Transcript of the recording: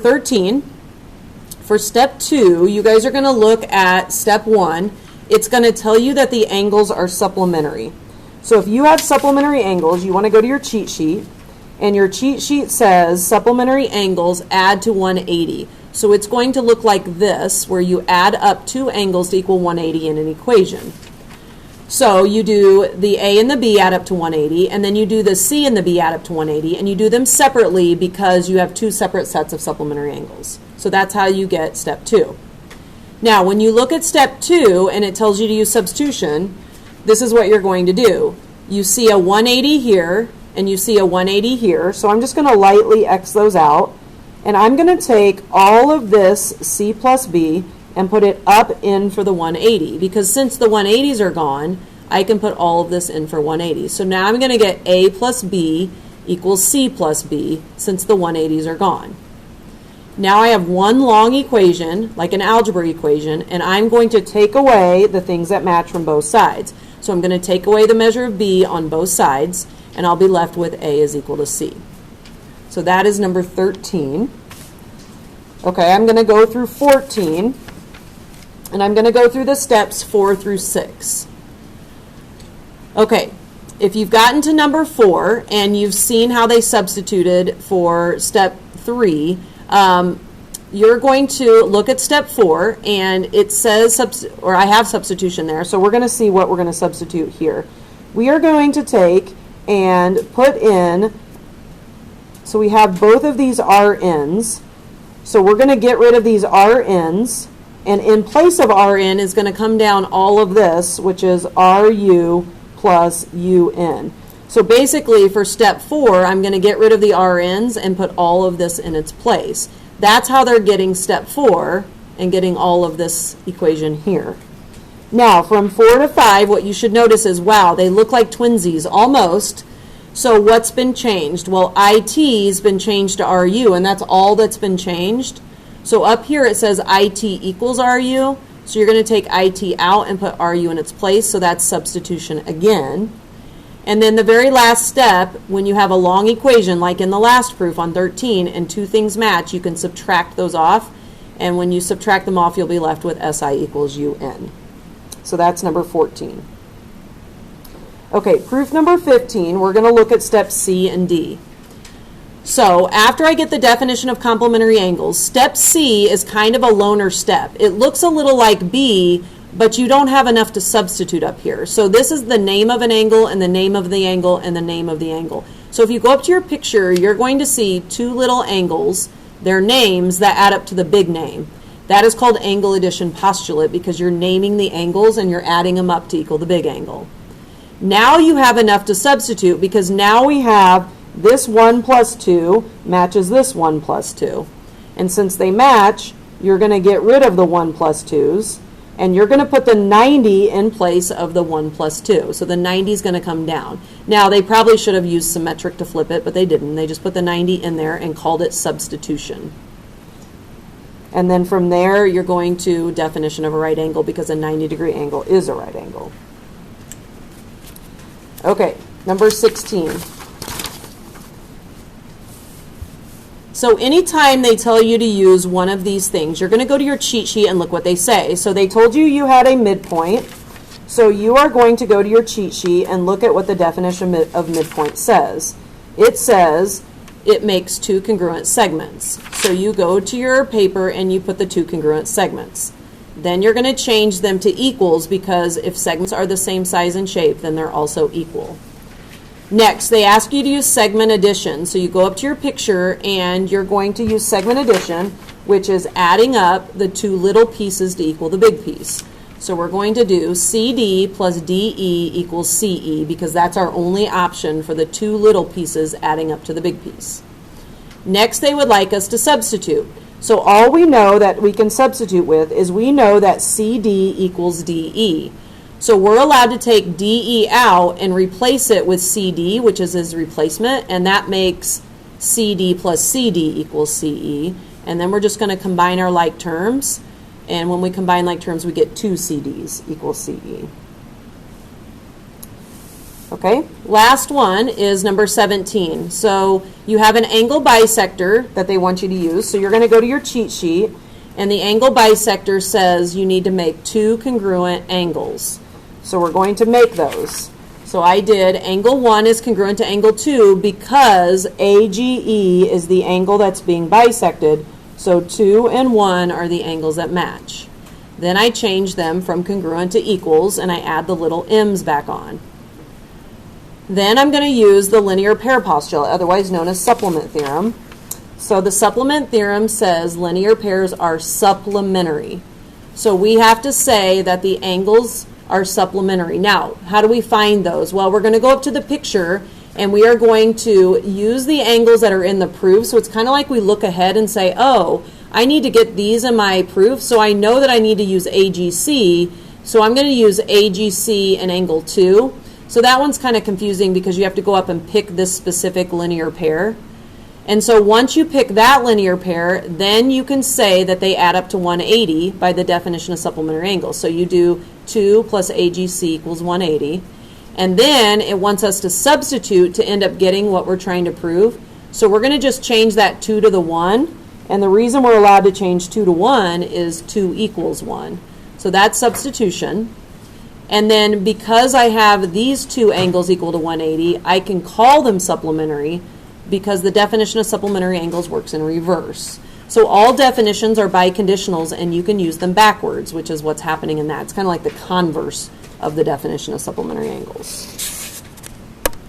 13. For step 2, you guys are going to look at step 1. It's going to tell you that the angles are supplementary. So if you have supplementary angles, you want to go to your cheat sheet, and your cheat sheet says supplementary angles add to 180. So it's going to look like this, where you add up two angles to equal 180 in an equation. So you do the A and the B add up to 180, and then you do the C and the B add up to 180, and you do them separately because you have two separate sets of supplementary angles. So that's how you get step 2. Now, when you look at step 2 and it tells you to use substitution, this is what you're going to do. You see a 180 here, and you see a 180 here, so I'm just going to lightly X those out, and I'm going to take all of this C plus B and put it up in for the 180, because since the 180s are gone, I can put all of this in for 180. So now I'm going to get A plus B equals C plus B, since the 180s are gone. Now I have one long equation, like an algebra equation, and I'm going to take away the things that match from both sides. So I'm going to take away the measure of B on both sides, and I'll be left with A is equal to C. So that is number 13. Okay, I'm going to go through 14, and I'm going to go through the steps 4 through 6. Okay, if you've gotten to number 4 and you've seen how they substituted for step 3, you're going to look at step 4, and it says, I have substitution there, so we're going to see what we're going to substitute here. We are going to take and put in, so we have both of these RNs, so we're going to get rid of these RNs, and in place of RN is going to come down all of this, which is RU plus UN. So basically for step 4, I'm going to get rid of the RNs and put all of this in its place. That's how they're getting step 4 and getting all of this equation here. Now from 4 to 5, what you should notice is, wow, they look like twinsies almost. So what's been changed? Well, IT's been changed to RU, and that's all that's been changed. So up here it says IT equals RU, so you're going to take IT out and put RU in its place, so that's substitution again. And then the very last step, when you have a long equation, like in the last proof on 13, and two things match, you can subtract those off, and when you subtract them off, you'll be left with SI equals UN. So that's number 14. Okay, proof number 15, we're going to look at steps C and D. So after I get the definition of complementary angles, step C is kind of a loner step. It looks a little like B, but you don't have enough to substitute up here. So this is the name of an angle and the name of the angle and the name of the angle. So if you go up to your picture, you're going to see two little angles, their names that add up to the big name. That is called angle addition postulate, because you're naming the angles and you're adding them up to equal the big angle. Now you have enough to substitute, because now we have this 1 plus 2 matches this 1 plus 2. And since they match, you're going to get rid of the 1 plus 2's, and you're going to put the 90 in place of the 1 plus 2. So the 90 is going to come down. Now, they probably should have used symmetric to flip it, but they didn't. They just put the 90 in there and called it substitution. And then from there, you're going to definition of a right angle, because a 90-degree angle is a right angle. Okay, number 16. So anytime they tell you to use one of these things, you're going to go to your cheat sheet and look what they say. So they told you you had a midpoint. So you are going to go to your cheat sheet and look at what the definition of midpoint says. It says it makes two congruent segments. So you go to your paper and you put the two congruent segments. Then you're going to change them to equals, because if segments are the same size and shape, then they're also equal. Next, they ask you to use segment addition. So you go up to your picture and you're going to use segment addition, which is adding up the two little pieces to equal the big piece. So we're going to do CD plus DE equals CE, because that's our only option for the two little pieces adding up to the big piece. Next, they would like us to substitute. So all we know that we can substitute with is we know that CD equals DE. So we're allowed to take DE out and replace it with CD, which is his replacement, and that makes CD plus CD equals CE. And then we're just going to combine our like terms, and when we combine like terms, we get two CDs equals CE. Okay, last one is number 17. So you have an angle bisector that they want you to use. So you're going to go to your cheat sheet, and the angle bisector says you need to make two congruent angles. So we're going to make those. So I did angle 1 is congruent to angle 2 because AGE is the angle that's being bisected. So 2 and 1 are the angles that match. Then I change them from congruent to equals, and I add the little m's back on. Then I'm going to use the linear pair postulate, otherwise known as supplement theorem. So the supplement theorem says linear pairs are supplementary. So we have to say that the angles are supplementary. Now, how do we find those? Well, we're going to go up to the picture, and we are going to use the angles that are in the proof. So it's kind of like we look ahead and say, oh, I need to get these in my proof, so I know that I need to use AGC. So I'm going to use AGC and angle 2. So that one's kind of confusing because you have to go up and pick this specific linear pair. And so once you pick that linear pair, then you can say that they add up to 180 by the definition of supplementary angles. So you do 2 plus AGC equals 180. And then it wants us to substitute to end up getting what we're trying to prove. So we're going to just change that 2 to the 1. And the reason we're allowed to change 2 to 1 is 2 equals 1. So that's substitution. And then because I have these two angles equal to 180, I can call them supplementary because the definition of supplementary angles works in reverse. So all definitions are biconditionals, and you can use them backwards, which is what's happening in that. It's kind of like the converse of the definition of supplementary angles.